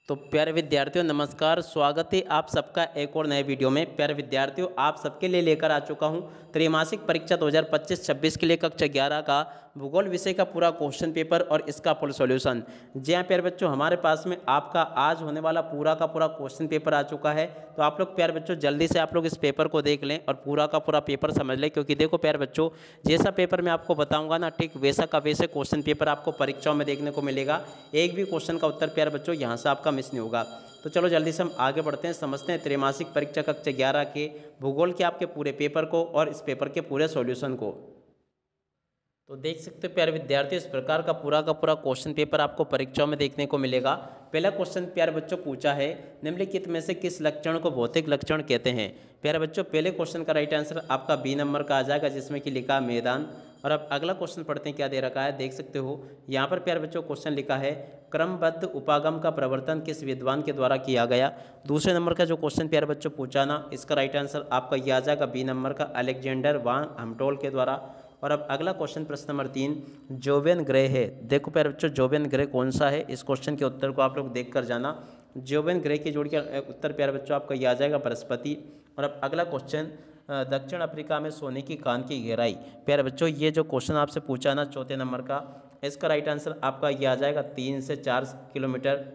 तो प्यारे विद्यार्थियों नमस्कार, स्वागत है आप सबका एक और नए वीडियो में। प्यारे विद्यार्थियों आप सबके लिए लेकर आ चुका हूं त्रैमासिक परीक्षा 2025-26 के लिए कक्षा 11 का भूगोल विषय का पूरा क्वेश्चन पेपर और इसका फुल सॉल्यूशन। जी हाँ प्यारे बच्चों, हमारे पास में आपका आज होने वाला पूरा का पूरा क्वेश्चन पेपर आ चुका है। तो आप लोग प्यारे बच्चों जल्दी से आप लोग इस पेपर को देख लें और पूरा का पूरा पेपर समझ लें, क्योंकि देखो प्यारे बच्चों जैसा पेपर मैं आपको बताऊंगा ना, ठीक वैसा का वैसे क्वेश्चन पेपर आपको परीक्षाओं में देखने को मिलेगा। एक भी क्वेश्चन का उत्तर प्यारे बच्चों यहाँ से आपका मिस नहीं होगा। तो चलो जल्दी से हम आगे बढ़ते हैं, समझते हैं त्रैमासिक परीक्षा कक्षा 11 के भूगोल के आपके पूरे पेपर को और इस पेपर के पूरे सॉल्यूशन को। तो देख सकते हो प्यारे विद्यार्थियों, इस प्रकार का पूरा क्वेश्चन पेपर आपको परीक्षाओं में देखने को मिलेगा। पहला क्वेश्चन प्यारे बच्चों पूछा है, निम्नलिखित में से किस लक्षण को भौतिक लक्षण कहते हैं। प्यारे बच्चों पहले क्वेश्चन का राइट आंसर आपका बी नंबर का आ जाएगा, जिसमें कि लिखा मैदान। और अब अगला क्वेश्चन पढ़ते हैं, क्या दे रखा है देख सकते हो। यहाँ पर प्यारे बच्चों क्वेश्चन लिखा है, क्रमबद्ध उपागम का प्रवर्तन किस विद्वान के द्वारा किया गया। दूसरे नंबर का जो क्वेश्चन प्यारे बच्चों पूछा ना, इसका राइट आंसर आपका यह आ जाएगा बी नंबर का अलेक्जेंडर वान हमटोल के द्वारा। और अब अगला क्वेश्चन प्रश्न नंबर 3, जोवेन ग्रह है। देखो प्यारे बच्चों जोवेन ग्रह कौन सा है, इस क्वेश्चन के उत्तर को आप लोग देख कर जाना। जोवेन ग्रह की जोड़ी का उत्तर प्यारे बच्चों आपका यह आ जाएगा बृहस्पति। और अब अगला क्वेश्चन, दक्षिण अफ्रीका में सोने की खान की गहराई। प्यारे बच्चों ये जो क्वेश्चन आपसे पूछा ना चौथे नंबर का, इसका राइट आंसर आपका यह आ जाएगा 3 से 4 किलोमीटर।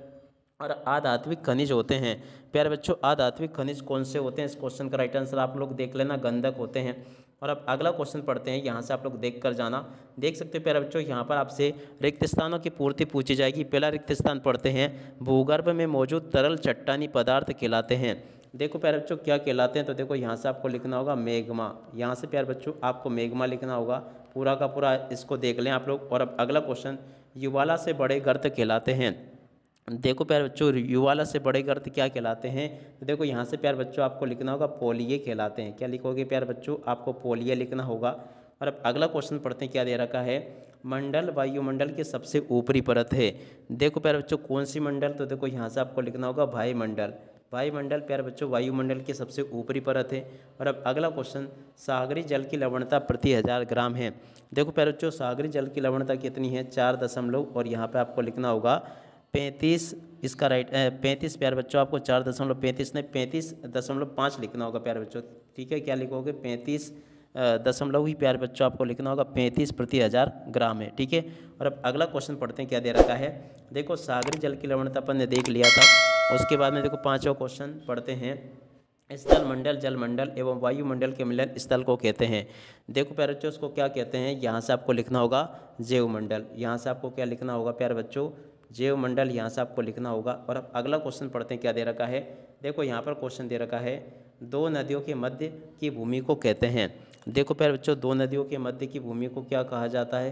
और आधात्विक खनिज होते हैं प्यारे बच्चों, आधात्विक खनिज कौन से होते हैं, इस क्वेश्चन का राइट आंसर आप लोग देख लेना, गंधक होते हैं। और अब अगला क्वेश्चन पढ़ते हैं, यहाँ से आप लोग देख कर जाना। देख सकते हो प्यारे बच्चों यहाँ पर आपसे रिक्त स्थानों की पूर्ति पूछी जाएगी। पहला रिक्त स्थान पढ़ते हैं, भूगर्भ में मौजूद तरल चट्टानी पदार्थ कहलाते हैं। देखो प्यारे बच्चों क्या कहलाते हैं, तो देखो यहाँ से आपको लिखना होगा मेग्मा। यहाँ से प्यारे बच्चों आपको मेग्मा लिखना होगा, पूरा का पूरा इसको देख लें आप लोग। और अब अगला क्वेश्चन, युवाला से बड़े गर्त कहलाते हैं। देखो प्यारे बच्चों युवाला से बड़े गर्त क्या कहलाते हैं, तो देखो यहाँ से प्यारे बच्चों आपको लिखना होगा पोलिये कहलाते हैं। क्या लिखोगे प्यारे बच्चों, आपको पोलिये लिखना होगा। और अब अगला क्वेश्चन पढ़ते हैं, क्या दे रखा है, मंडल वायुमंडल के सबसे ऊपरी परत है। देखो प्यारे बच्चों कौन सी मंडल, तो देखो यहाँ से आपको लिखना होगा वायुमंडल। वायुमंडल प्यारे बच्चों वायुमंडल की सबसे ऊपरी परत है। और अब अगला क्वेश्चन, सागरी जल की लवणता प्रति 1000 ग्राम है। देखो प्यारे बच्चों सागरी जल की लवणता कितनी है, 4 दशमलव, और यहाँ पे आपको लिखना होगा 35। इसका राइट 35 प्यारे बच्चों आपको 4.35 नहीं 35.5 लिखना होगा प्यारे बच्चों। ठीक है, क्या लिखोगे 35 दशमलव ही प्यारे बच्चों आपको लिखना होगा, 35 प्रति 1000 ग्राम है। ठीक है। और अब अगला क्वेश्चन पढ़ते हैं, क्या दे रखा है। देखो सागरी जल की लवणता अपन ने देख लिया था। उसके बाद में देखो पांचवा क्वेश्चन पढ़ते हैं, स्थल मंडल जलमंडल एवं वायुमंडल के मिलन स्थल को कहते हैं। देखो प्यारे बच्चों उसको क्या कहते हैं, यहाँ से आपको लिखना होगा जैवमंडल। यहाँ से आपको क्या लिखना होगा प्यारे बच्चों, जैवमंडल, यहाँ से आपको लिखना होगा। और अब अगला क्वेश्चन पढ़ते हैं, क्या दे रखा है। देखो यहाँ पर क्वेश्चन दे रखा है, दो नदियों के मध्य की भूमि को कहते हैं। देखो प्यारे बच्चों दो नदियों के मध्य की भूमि को क्या कहा जाता है,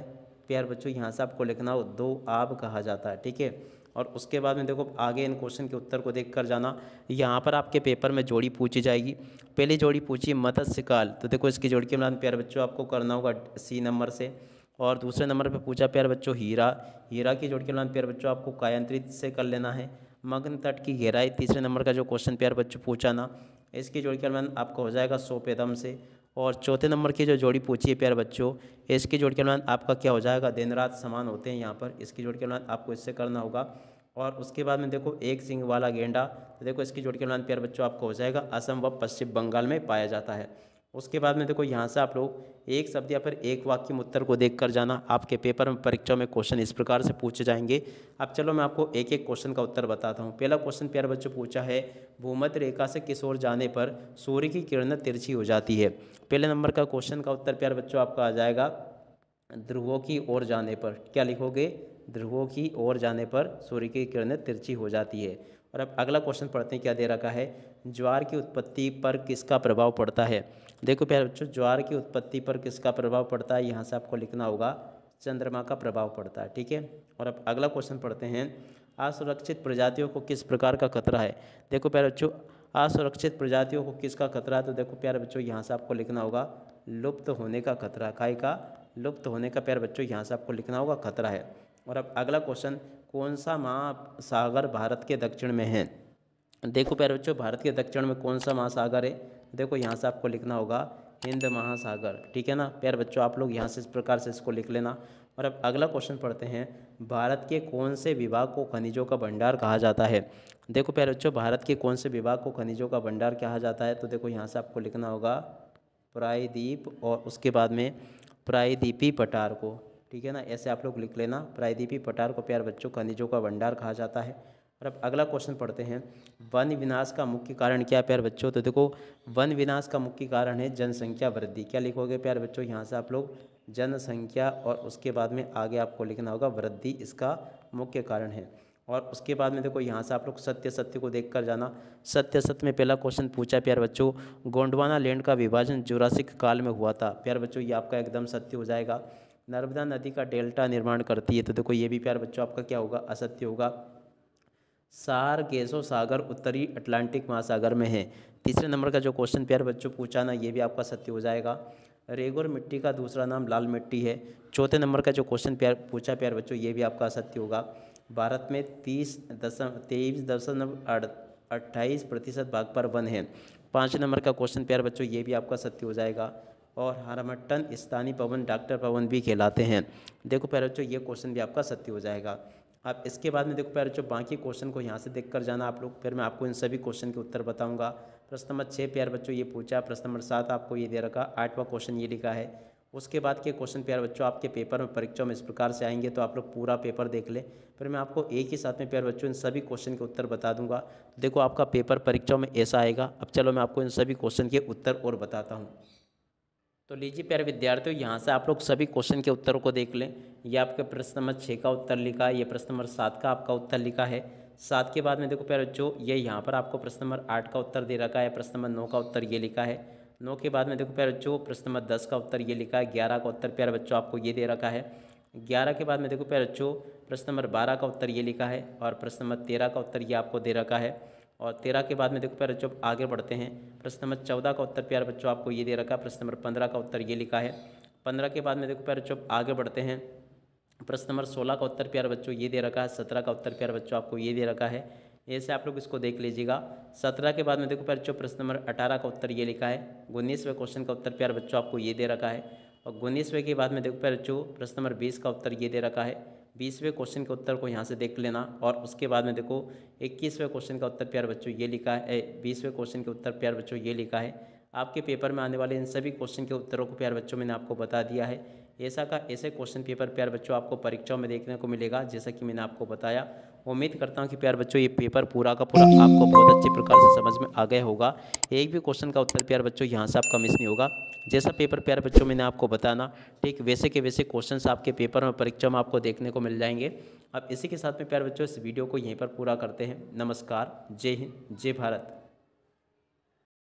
प्यारे बच्चों यहाँ से आपको लिखना हो दो आब कहा जाता है। ठीक है। और उसके बाद में देखो आगे इन क्वेश्चन के उत्तर को देख कर जाना। यहाँ पर आपके पेपर में जोड़ी पूछी जाएगी। पहली जोड़ी पूछी मत्स्यकाल, तो देखो इसकी जोड़ी के मिलान प्यारे बच्चों आपको करना होगा सी नंबर से। और दूसरे नंबर पे पूछा प्यारे बच्चों हीरा, हीरा की जोड़ के मिलान प्यारे बच्चों आपको कायांतरित से कर लेना है। मग्न तट की गहराई तीसरे नंबर का जो क्वेश्चन प्यारे बच्चों पूछा ना, इसकी जोड़ के मिलान आपको हो जाएगा 100 पेदम से। और चौथे नंबर की जो जोड़ी पूछी है प्यारे बच्चों, इसकी जोड़ के मिलान आपका क्या हो जाएगा, दिन रात समान होते हैं यहाँ पर, इसकी जोड़ के मिलान आपको इससे करना होगा। और उसके बाद में देखो एक सिंग वाला गेंडा, तो देखो इसकी जोड़ के मिलान प्यारे बच्चों आपको हो जाएगा असम व पश्चिम बंगाल में पाया जाता है। उसके बाद में देखो यहाँ से आप लोग एक शब्द या फिर एक वाक्य में उत्तर को देख कर जाना। आपके पेपर में परीक्षा में क्वेश्चन इस प्रकार से पूछे जाएंगे। अब चलो मैं आपको एक एक क्वेश्चन का उत्तर बताता हूँ। पहला क्वेश्चन प्यारे बच्चों पूछा है, भूमध्य रेखा से किस ओर जाने पर सूर्य की किरणें तिरछी हो जाती है। पहले नंबर का क्वेश्चन का उत्तर प्यारे बच्चों आपका आ जाएगा ध्रुवों की ओर जाने पर। क्या लिखोगे, ध्रुवों की ओर जाने पर सूर्य की किरणें तिरछी हो जाती है। और अब अगला क्वेश्चन पढ़ते हैं, क्या दे रखा है, ज्वार की उत्पत्ति पर किसका प्रभाव पड़ता है। देखो प्यारे बच्चों ज्वार की उत्पत्ति पर किसका प्रभाव पड़ता है, यहाँ से आपको लिखना होगा चंद्रमा का प्रभाव पड़ता है। ठीक है। और अब अगला क्वेश्चन पढ़ते हैं, असुरक्षित प्रजातियों को किस प्रकार का खतरा है। देखो प्यारे बच्चों असुरक्षित प्रजातियों को किसका खतरा है, तो देखो प्यारे बच्चों यहाँ से आपको लिखना होगा लुप्त होने का खतरा, काय का लुप्त होने का प्यारे बच्चों यहाँ से आपको लिखना होगा खतरा है। और अब अगला क्वेश्चन, कौन सा महासागर भारत के दक्षिण में है। देखो प्यारे बच्चों भारत के दक्षिण में कौन सा महासागर है, देखो यहाँ से आपको लिखना होगा हिंद महासागर। ठीक है ना प्यारे बच्चों, आप लोग यहाँ से इस प्रकार से इसको लिख लेना। और अब अगला क्वेश्चन पढ़ते हैं, भारत के कौन से विभाग को खनिजों का भंडार कहा जाता है। देखो प्यारे बच्चों, भारत के कौन से विभाग को खनिजों का भंडार कहा जाता है, तो देखो यहाँ से आपको लिखना होगा प्रायद्वीप और उसके बाद में प्रायद्वीपीय पठार को, ठीक है ना, ऐसे आप लोग लिख लेना। प्रायद्वीपीय पठार को प्यारे बच्चों खनिजों का भंडार कहा जाता है। और अब अगला क्वेश्चन पढ़ते हैं, वन विनाश का मुख्य कारण क्या है प्यारे बच्चों। तो देखो वन विनाश का मुख्य कारण है जनसंख्या वृद्धि। क्या लिखोगे प्यारे बच्चों, यहाँ से आप लोग जनसंख्या और उसके बाद में आगे आपको लिखना होगा वृद्धि, इसका मुख्य कारण है। और उसके बाद में देखो यहाँ से आप लोग सत्य सत्य को देख कर जाना। सत्य सत्य में पहला क्वेश्चन पूछा प्यारे बच्चों, गोंडवाना लैंड का विभाजन जुरासिक काल में हुआ था। प्यारे बच्चों ये आपका एकदम सत्य हो जाएगा। नर्मदा नदी का डेल्टा निर्माण करती है, तो देखो ये भी प्यारे बच्चों आपका क्या होगा, असत्य होगा। सारगेसो सागर उत्तरी अटलांटिक महासागर में है। तीसरे नंबर का जो क्वेश्चन प्यारे बच्चों पूछा ना, ये भी आपका सत्य हो जाएगा। रेगुर मिट्टी का दूसरा नाम लाल मिट्टी है। चौथे नंबर का जो क्वेश्चन पूछा प्यारे बच्चों, ये भी आपका सत्य होगा। भारत में 23.28% भाग पर वन है। पाँच नंबर का क्वेश्चन प्यारे बच्चों, ये भी आपका सत्य हो जाएगा। और हरमट्टन स्थानीय भवन डॉक्टर भवन भी कहलाते हैं। देखो प्यारे बच्चों, ये क्वेश्चन भी आपका सत्य हो जाएगा। अब इसके बाद में देखो प्यारे बच्चों, बाकी क्वेश्चन को यहाँ से देख कर जाना आप लोग, फिर मैं आपको इन सभी क्वेश्चन के उत्तर बताऊंगा। प्रश्न नंबर 6 प्यारे बच्चों ये पूछा, प्रश्न नंबर 7 आपको ये दे रखा, 8वां क्वेश्चन ये लिखा है। उसके बाद के क्वेश्चन प्यारे बच्चों आपके पेपर में परीक्षा में इस प्रकार से आएंगे, तो आप लोग पूरा पेपर देख लें, फिर मैं आपको एक ही साथ में प्यारे बच्चों इन सभी क्वेश्चन के उत्तर बता दूंगा। देखो आपका पेपर परीक्षा में ऐसा आएगा। अब चलो मैं आपको इन सभी क्वेश्चन के उत्तर और बताता हूँ। तो लीजिए प्यारे विद्यार्थियों, यहाँ से आप लोग सभी क्वेश्चन के उत्तरों को देख लें। ये आपके प्रश्न नंबर 6 का उत्तर लिखा है, ये प्रश्न नंबर 7 का आपका उत्तर लिखा है। 7 के बाद में देखो प्यारे बच्चों, ये यहाँ पर आपको प्रश्न नंबर 8 का उत्तर दे रखा है, प्रश्न नंबर 9 का उत्तर ये लिखा है। 9 के बाद में देखो प्यारे बच्चों, प्रश्न नंबर 10 का उत्तर ये लिखा है। 11 का उत्तर प्यारे बच्चों आपको ये दे रखा है। 11 के बाद में देखो प्यारे बच्चों, प्रश्न नंबर 12 का उत्तर ये लिखा है। और प्रश्न नंबर 13 का उत्तर ये आपको दे रखा है। और 13 के बाद में देखो प्यारे बच्चों आगे बढ़ते हैं। प्रश्न नंबर 14 का उत्तर प्यारे बच्चों आपको ये दे रखा है। प्रश्न नंबर 15 का उत्तर ये लिखा है। 15 के बाद में देखो प्यारे बच्चों आगे बढ़ते हैं। प्रश्न नंबर 16 का उत्तर प्यारे बच्चों ये दे रखा है। 17 का उत्तर प्यारे बच्चों आपको ये दे रखा है। ऐसे आप लोग इसको देख लीजिएगा। 17 के बाद में देखो प्यारे बच्चों, प्रश्न नंबर 18 का उत्तर ये लिखा है। 19वें क्वेश्चन का उत्तर प्यारे बच्चों आपको ये दे रखा है। और 19वें के बाद में देखो प्यारे बच्चों, प्रश्न नंबर 20 का उत्तर ये दे रखा है। 20वें क्वेश्चन के उत्तर को यहाँ से देख लेना। और उसके बाद में देखो 21वें क्वेश्चन का उत्तर प्यारे बच्चों ये लिखा है। 20वें क्वेश्चन के उत्तर प्यारे बच्चों ये लिखा है। आपके पेपर में आने वाले इन सभी क्वेश्चन के उत्तरों को प्यारे बच्चों मैंने आपको बता दिया है। ऐसा का ऐसे क्वेश्चन पेपर प्यारे बच्चों आपको परीक्षाओं में देखने को मिलेगा, जैसा कि मैंने आपको बताया। उम्मीद करता हूँ कि प्यारे बच्चों ये पेपर पूरा का पूरा आपको बहुत अच्छे प्रकार से समझ में आ गया होगा। एक भी क्वेश्चन का उत्तर प्यारे बच्चों यहाँ से आपका मिस नहीं होगा। जैसा पेपर प्यारे बच्चों मैंने आपको बताना, ठीक वैसे के वैसे क्वेश्चंस आपके पेपर में परीक्षा में आपको देखने को मिल जाएंगे। अब इसी के साथ में प्यारे बच्चों इस वीडियो को यहीं पर पूरा करते हैं। नमस्कार, जय हिंद, जय भारत।